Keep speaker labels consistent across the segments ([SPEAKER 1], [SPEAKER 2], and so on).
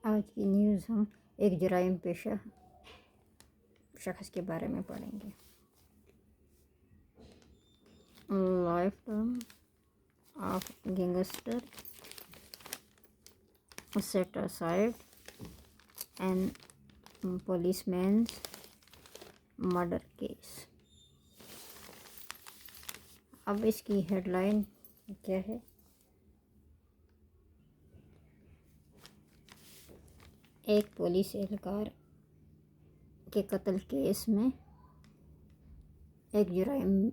[SPEAKER 1] आज की न्यूज़ हम एक जराइम पेशा शख्स के बारे में पढ़ेंगे। Life term of gangster set aside and policeman's murder case. अब इसकी हेडलाइन क्या है? एक पुलिस एहलकार के कत्ल केस में एक जुराइम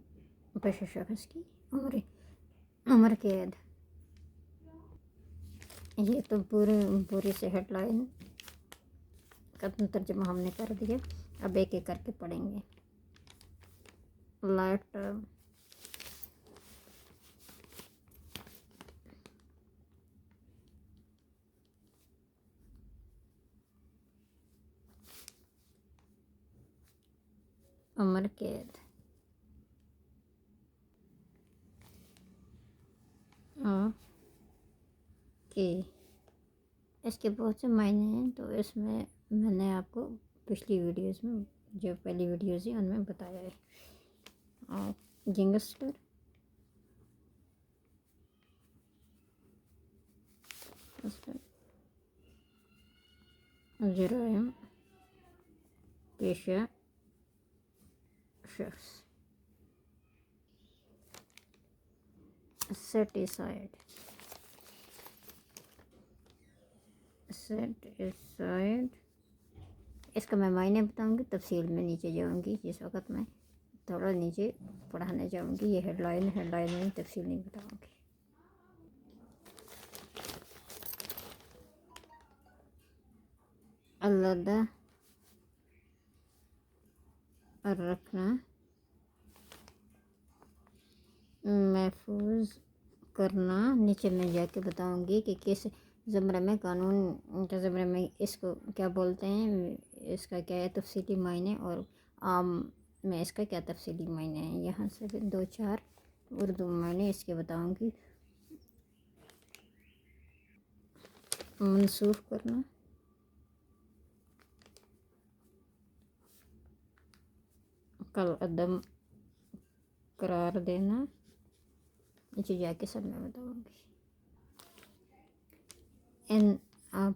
[SPEAKER 1] पेशा शख्स की उम्र कैद। ये तो पूरी से हेडलाइन का तर्जुमा हमने कर दिया। अब एक एक करके पढ़ेंगे। लाइफ टर्म उम्र कैद। कि इसके बहुत से मायने हैं, तो इसमें मैंने आपको पिछली वीडियोस में, जो पहली वीडियोस है उनमें बताया है। और गैंगस्टर जुराइम पेशा शख्स सेट असाइड इसका मैं मायने बताऊंगी, तफसील में नीचे जाऊंगी। जिस वक्त मैं थोड़ा नीचे पढ़ाने जाऊंगी, ये हेडलाइन में तफसील नहीं बताऊंगी। अलहदा रखना, महफूज करना। नीचे मैं जाके बताऊंगी कि किस ज़मरे में, कानून के ज़मरे में इसको क्या बोलते हैं, इसका क्या है तफसीली मायने, और आम में इसका क्या तफसीली मायने हैं। यहाँ से भी 2-4 उर्दू मायने इसके बताऊंगी। मनसूख करना, कल अदम करार देना। नीचे जाके सब मैं बताऊंगी। इन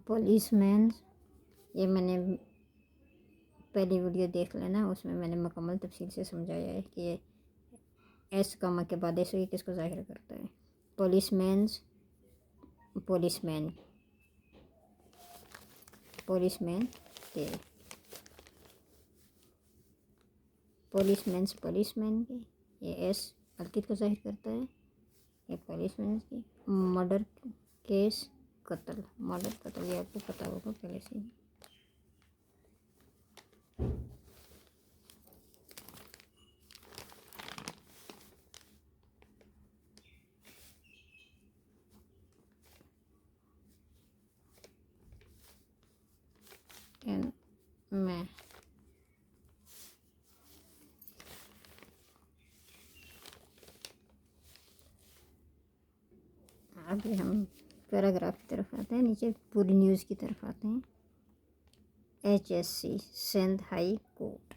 [SPEAKER 1] पुलिसमैन, ये मैंने पहली वीडियो देख लेना, उसमें मैंने मुकम्मल तफसील से समझाया है कि एस कमा के बाद ऐसे किसको ज़ाहिर करता है। पुलिसमैन के पुलिसमैन के, ये एस अलकित को ज़ाहिर करता है। ये पुलिसमैन की मर्डर केस, कत्ल, ये आपको पता होगा पहले से ही। मैं अभी हम पैराग्राफ की तरफ आते हैं, नीचे पूरी न्यूज़ की तरफ आते हैं। HSC Sindh high court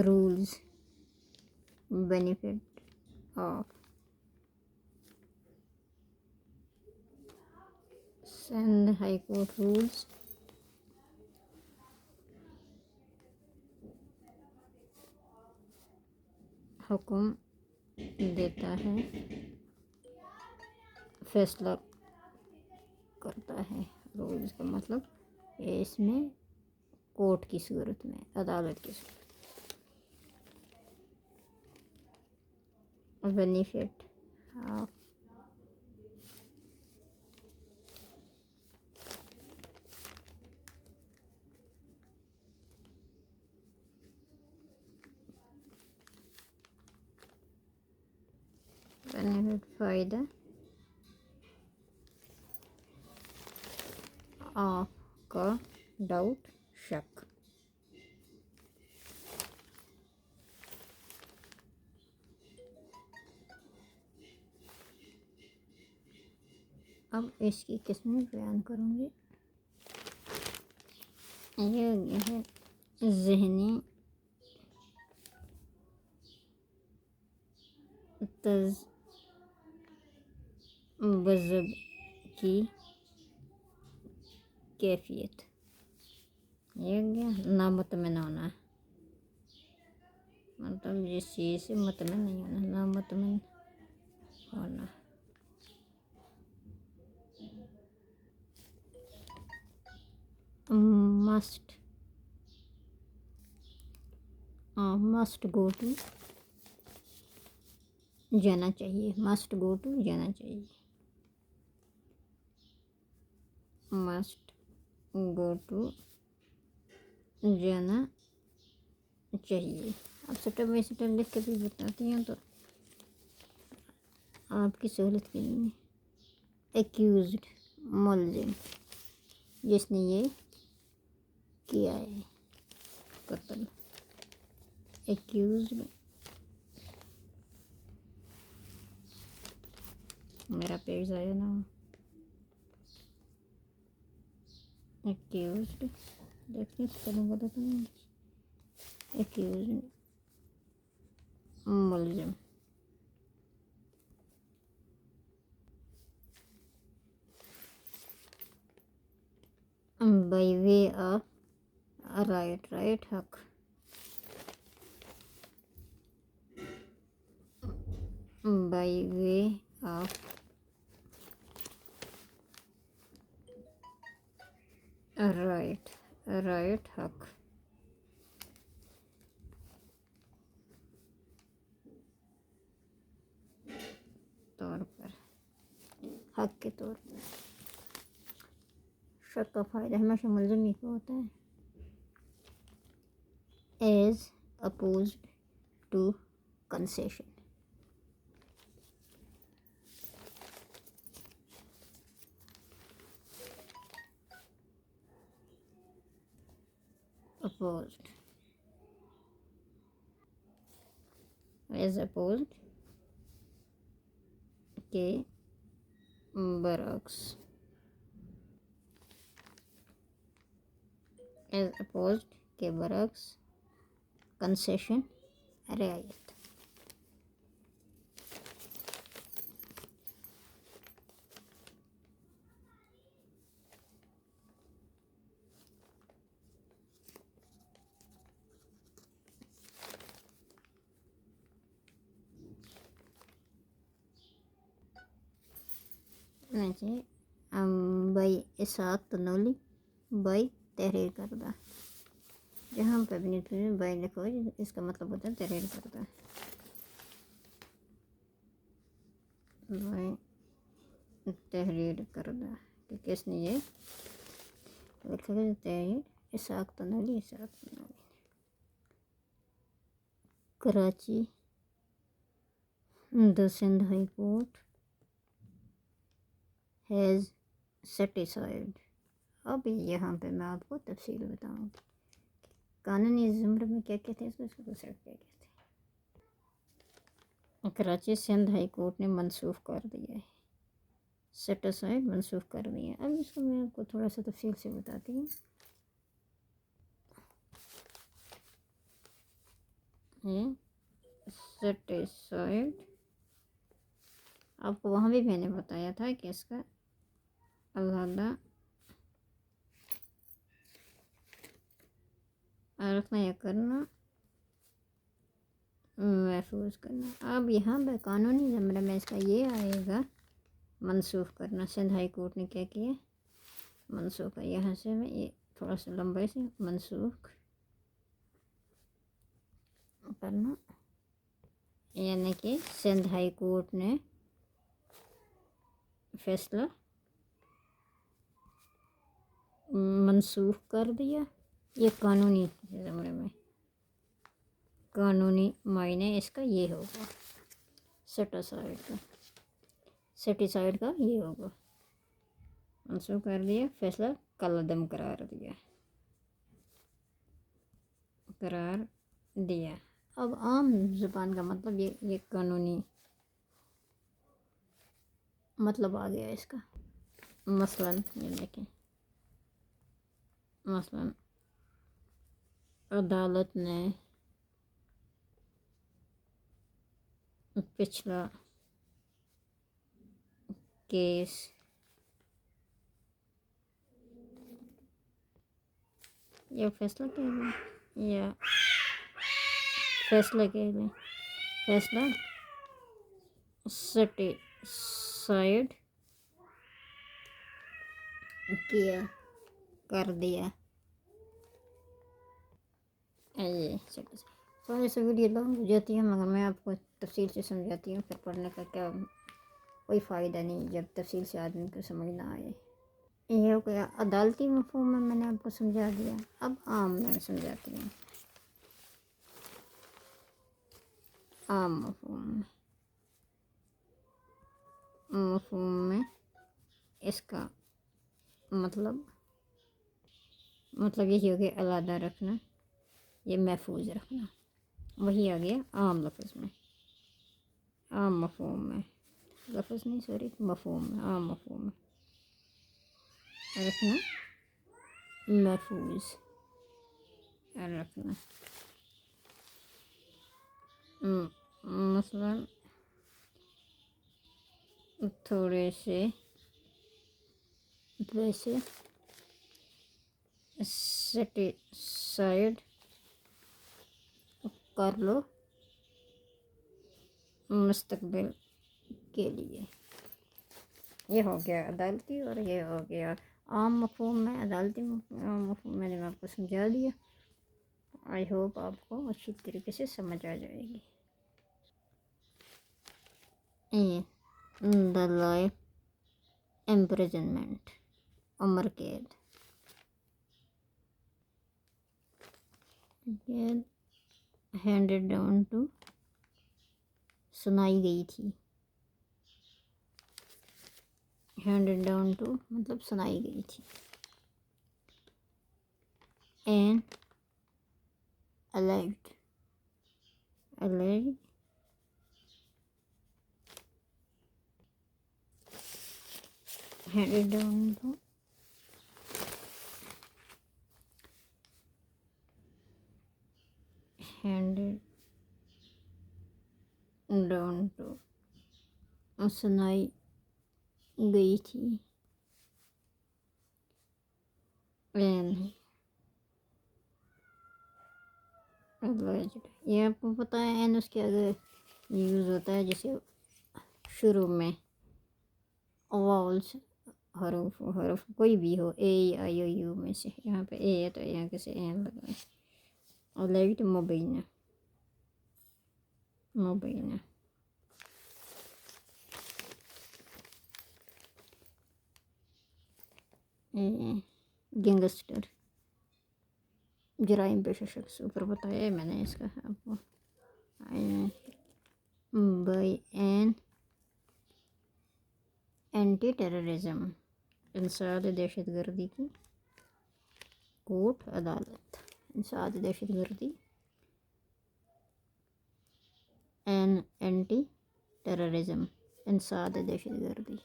[SPEAKER 1] rules benefit of Sindh high court rules हुक्म देता है, फैसला करता है। रूल्स का मतलब इसमें कोर्ट की सूरत में, अदालत की सूरत में। बेनिफिट ऑफ फ़ायदा ऑफ का डाउट, शक। अब इसकी किस्में बयान करूँगी। ये है ज़हनी तज़ब्ज़ुब की कैफियत। ये गया नामुतमिन होना, मतलब जिस चीज़ से मुतमिन नहीं होना, नामुतमिन होना। मस्ट गो टू जाना चाहिए, मस्ट गो टू जाना चाहिए, मस्ट गो टू जाना चाहिए। अब स्टेप बाई स्टेप लिख के भी बताती हूँ तो आपकी सहूलत के लिए। एक्यूज्ड मुल्ज़िम, जिसने ये किया है कत्ल। एक्यूज्ड, मेरा पेज आया ना। एक्यूज्ड देखिए स्पेलिंग बताता हूँ। एक्यूज्ड मुल्ज़िम by way of right, right हक, by way of right, right हक, तौर पर, हक के तौर पर। शक का फ़ायदा हमेशा मुल्ज़िम ही को होता है। As opposed to concession, opposed, as opposed के बरक्स, एज अपोज्ड के बरक्स कंसेशन रियायत। नीचे बाई इसाक तनोली, बाई तहरीर करदा, जहाँ पर भी बाई लिखो इसका मतलब होता है तहरीर करदा। बाई तहरीर करदा कि किसने ये लिखा है? तहरीर Ishaq Tanoli, Ishaq Tanoli. Karachi the Sindh high court has set aside. अब यहाँ पे मैं आपको तफसील बताऊँगी कानूनी ज़ुमरे में क्या कहते हैं इसको, इसको दूसरा क्या कहते हैं। कराची सिंध हाई कोर्ट ने मनसूख कर दिया है, सेटिसाइड मनसूख कर दिया है। अब इसको मैं आपको थोड़ा सा तफसील से बताती हूँ। ये सेटिसाइड आपको वहाँ भी मैंने बताया था कि इसका अलहदा रखना या करना, महफूज करना। अब यहाँ पर कानूनी ज़मरे में इसका ये आएगा मनसूख करना। सिंध हाई कोर्ट ने क्या किया, मनसूख। यहाँ से मैं ये थोड़ा सा लंबाई से मनसूख करना, यानी कि सिंध हाई कोर्ट ने फैसला मनसूख कर दिया। ये कानूनी ज़मरे में कानूनी मायने इसका ये होगा, सेटिसाइड का, सेटिसाइड का ये होगा, मनसूख कर दिया, फैसला कलअदम करार दिया, करार दिया। अब आम ज़ुबान का मतलब ये कानूनी मतलब आ गया इसका। मसलन ये देखें, मसलन अदालत ने पिछला केस या फैसला कह लें या फैसला कह लें, फैसला सेटिसाइड किया कर दिया। ये थोड़ी सी वीडियो लॉन्ग हो जाती है, मगर मैं आपको तफसील से समझाती हूँ, फिर पढ़ने का क्या कोई फ़ायदा नहीं जब तफसील से आदमी को समझ ना आए। ये हो गया अदालती मफ़हूम में, मैंने आपको समझा दिया। अब आम में समझाती हूँ। आम मफ़हूम में इसका मतलब यही हो गया अलहदा रखना, ये महफूज रखना। वही आ गया आम लफ्ज़ में, आम मफ़हूम में, लफ्ज़ नहीं सॉरी मफ़हूम में, आम मफ़हूम में रखना, महफूज रखना। मसलन थोड़े से वैसे सेटिसाइड कर लो मुस्तकबिल के लिए। ये हो गया अदालती और ये हो गया आम मफ़हूम में। अदालती मफ़हूम मैंने आपको समझा दिया। आई होप आपको अच्छी तरीके से समझ आ जाएगी। द लाइफ इम्प्रिजनमेंट, उम्र कैद, हैंडेड डाउन टू, सुनाई गई थी। हैंडेड डाउन टू मतलब सुनाई गई थी। And alived, alive handed down to handed down to सुनाई गई थी। एंड ये आपको पता है एन उसके आगे यूज़ होता है, जैसे शुरू में वावल्स हरूफ कोई भी हो, ए आई ओ यू में से, यहाँ पे ए है तो यहाँ कैसे एन लगाए। और लाइट मुबैना, मुबैना गैंगस्टर, जराइम पेशा शख्स, ऊपर बताया है मैंने इसका आपको। बाई एन एंटी टेररिज्म, इंसाद दहशत गर्दी की कोर्ट अदालत, इंसाद दहशत गर्दी, एन एंटी टेररिज्म इंसाद दहशत गर्दी।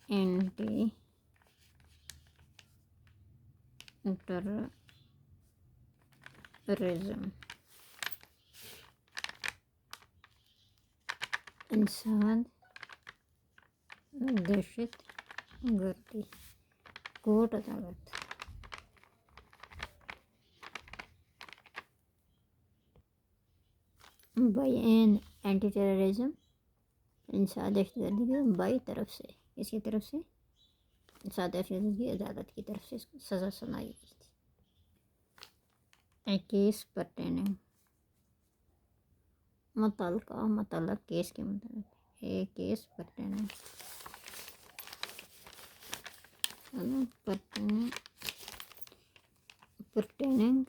[SPEAKER 1] एंटी टेररिज्म इंसाद दहशत गर्दी कोर्ट अदालत। बाई एन एंटी टेररिज्म इंसाद दहशत गर्दी के बाई तरफ से, इसकी तरफ से इंसाद दहशत गर्दी की अदालत की तरफ से इसको सज़ा सुनाई गई थी। ए केस परटेनिंग, मुतल्लका, मुतल्लक केस के मुताबिक, a case pertaining, pertaining pertaining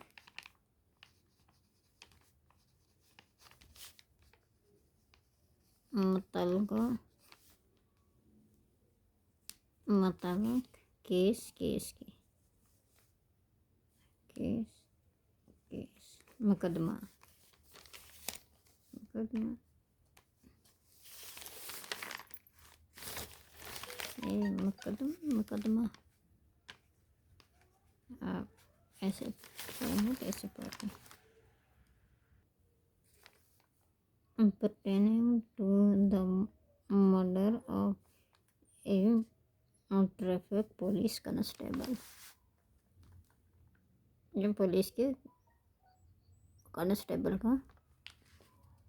[SPEAKER 1] मुतल्लका, मुतल्लक केस, केस की, केस केस मुकदमा, मुकदमा, ये मुकदमा आप ऐसे पढ़ेंगे तो ऐसे पढ़ते हैं। Pertaining to the murder of a traffic police constable, जो पुलिस के कांस्टेबल का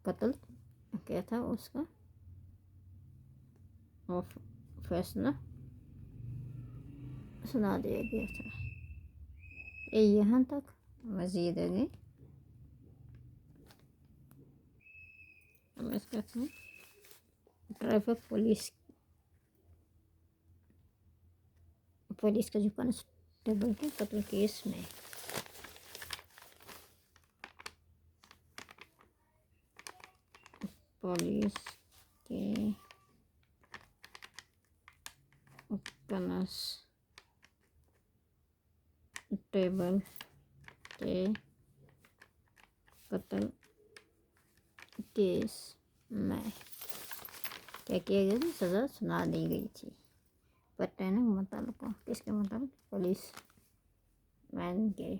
[SPEAKER 1] कत्ल क्या था उसका वो फैसला सुना दिया गया था। ये यहाँ तक। मज़ीद आगे हम इसका ट्रैफिक पुलिस का जो कांस्टेबल थे कत्ल केस में पुलिस के कांस्टेबल के कत्ल केस में क्या किया गया था? सज़ा सुना दी गई थी। पर्टेनिंग मतलब किसके मतलब? पुलिस मैन के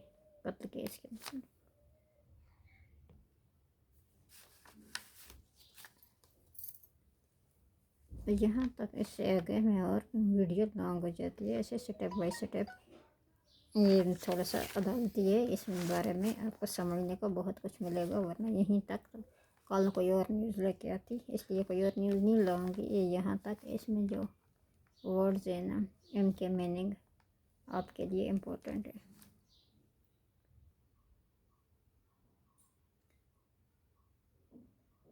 [SPEAKER 1] कत्ल केस के मतलब। तो यहाँ तक। इससे आगे मैं और वीडियो लॉन्ग हो जाती है, ऐसे स्टेप बाय स्टेप। ये थोड़ा सा अदालती है, इस बारे में आपको समझने को बहुत कुछ मिलेगा, वरना यहीं तक। कल कोई और न्यूज़ लेके आती, इसलिए कोई और न्यूज़ नहीं लाऊंगी। ये यहाँ तक। इसमें जो वर्ड्स है ना, इनके मीनिंग आपके लिए इम्पोर्टेंट है।